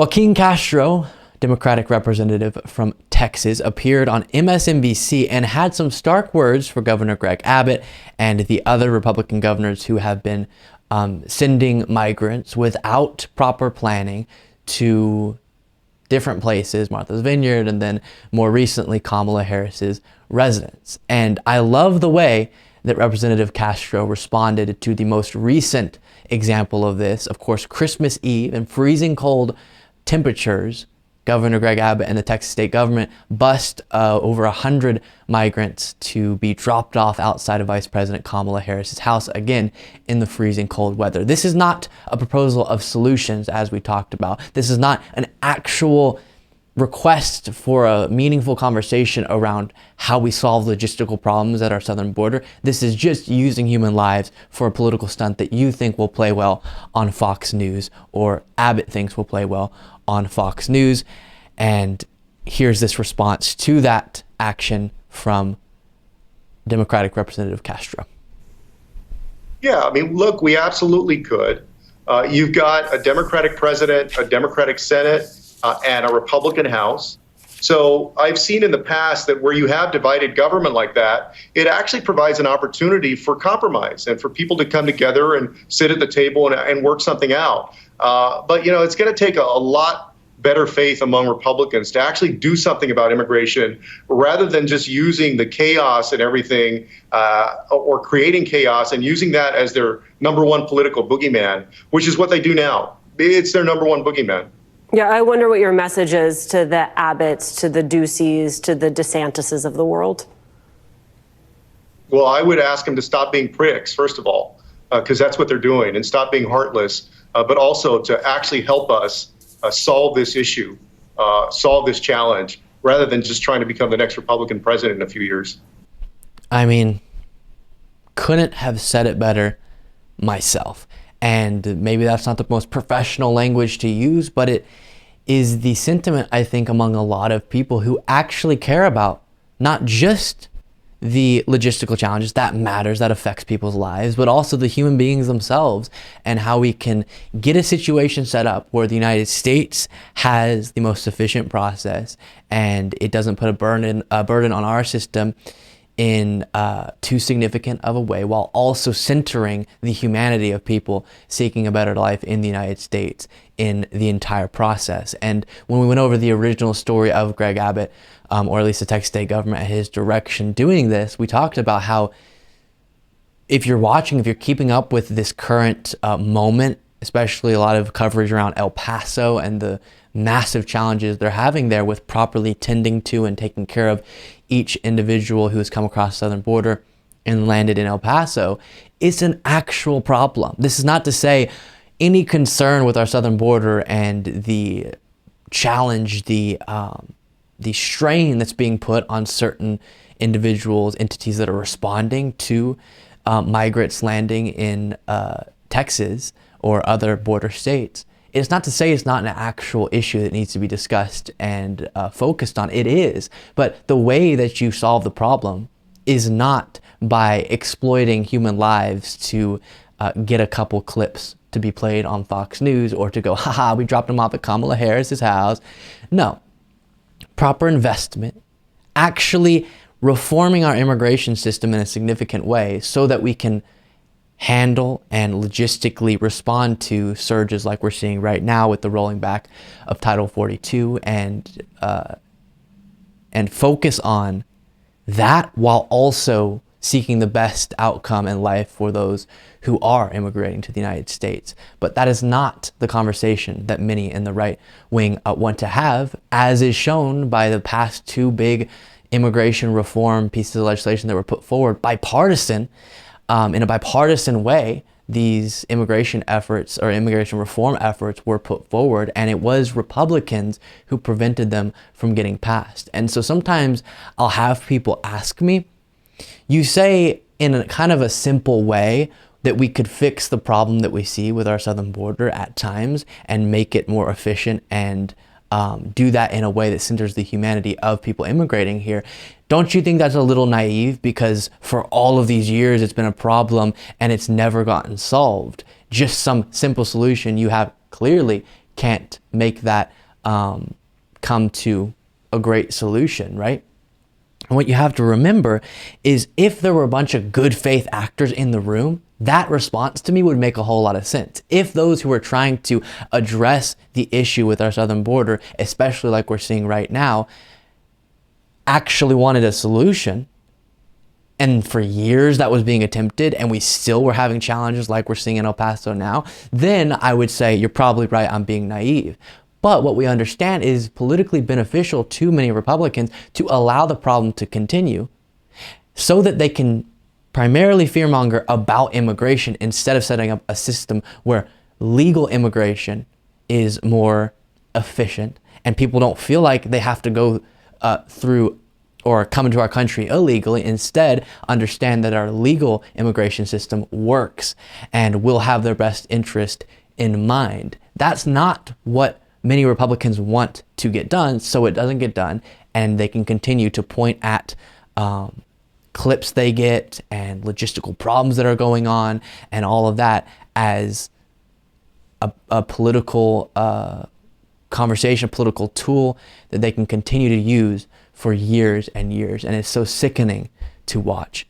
Joaquin Castro, Democratic representative from Texas, appeared on MSNBC and had some stark words for Governor Greg Abbott and the other Republican governors who have been sending migrants without proper planning to different places, Martha's Vineyard, and then more recently Kamala Harris's residence. And I love the way that Representative Castro responded to the most recent example of this. Of course, Christmas Eve and freezing cold temperatures, Governor Greg Abbott and the Texas state government bust over 100 migrants to be dropped off outside of Vice President Kamala Harris's house, again, in the freezing cold weather. This is not a proposal of solutions, as we talked about. This is not an actual request for a meaningful conversation around how we solve logistical problems at our southern border. This is just using human lives for a political stunt that you think will play well on Fox News, or Abbott thinks will play well on Fox News. And here's this response to that action from Democratic Representative Castro. Yeah, I mean, look, we absolutely could. You've got a Democratic president, a Democratic Senate, and a Republican House. So I've seen in the past that where you have divided government like that, it actually provides an opportunity for compromise and for people to come together and sit at the table and work something out. But, you know, it's going to take a lot better faith among Republicans to actually do something about immigration rather than just using the chaos and everything or creating chaos and using that as their number one political boogeyman, which is what they do now. It's their number one boogeyman. Yeah, I wonder what your message is to the Abbotts, to the Duceys, to the DeSantises of the world. Well, I would ask them to stop being pricks, first of all, because that's what they're doing, and stop being heartless, but also to actually help us solve this issue, solve this challenge, rather than just trying to become the next Republican president in a few years. I mean, couldn't have said it better myself. And maybe that's not the most professional language to use, but it is the sentiment, I think, among a lot of people who actually care about not just the logistical challenges that matters, that affects people's lives, but also the human beings themselves, and how we can get a situation set up where the United States has the most efficient process and it doesn't put a burden on our system in too significant of a way, while also centering the humanity of people seeking a better life in the United States in the entire process. And when we went over the original story of Greg Abbott, or at least the Texas state government, his direction doing this, we talked about how if you're keeping up with this current moment, especially a lot of coverage around El Paso and the massive challenges they're having there with properly tending to and taking care of each individual who has come across the southern border and landed in El Paso, it's an actual problem. This is not to say any concern with our southern border and the challenge, the strain that's being put on certain individuals, entities that are responding to migrants landing in Texas or other border states. It's not to say it's not an actual issue that needs to be discussed and focused on. It is. But the way that you solve the problem is not by exploiting human lives to get a couple clips to be played on Fox News, or to go, haha, we dropped him off at Kamala Harris's house. No. Proper investment, actually reforming our immigration system in a significant way so that we can handle and logistically respond to surges like we're seeing right now with the rolling back of Title 42, and focus on that while also seeking the best outcome in life for those who are immigrating to the United States. But that is not the conversation that many in the right wing want to have, as is shown by the past two big immigration reform pieces of legislation that were put forward, bipartisan. In a bipartisan way, these immigration efforts or immigration reform efforts were put forward, and it was Republicans who prevented them from getting passed. And so sometimes I'll have people ask me, you say in a kind of a simple way that we could fix the problem that we see with our southern border at times and make it more efficient and do that in a way that centers the humanity of people immigrating here. Don't you think that's a little naive? Because for all of these years, it's been a problem and it's never gotten solved. Just some simple solution you have clearly can't make that come to a great solution, right? And what you have to remember is if there were a bunch of good faith actors in the room, that response to me would make a whole lot of sense. If those who are trying to address the issue with our southern border, especially like we're seeing right now, actually wanted a solution, and for years that was being attempted, and we still were having challenges like we're seeing in El Paso now, then I would say you're probably right, I'm being naive. But what we understand is politically beneficial to many Republicans to allow the problem to continue so that they can primarily fearmonger about immigration instead of setting up a system where legal immigration is more efficient and people don't feel like they have to go through or come into our country illegally. Instead, understand that our legal immigration system works and will have their best interest in mind. That's not what many Republicans want to get done, so it doesn't get done, and they can continue to point at clips they get and logistical problems that are going on and all of that as a political conversation, a political tool that they can continue to use for years and years. And it's so sickening to watch.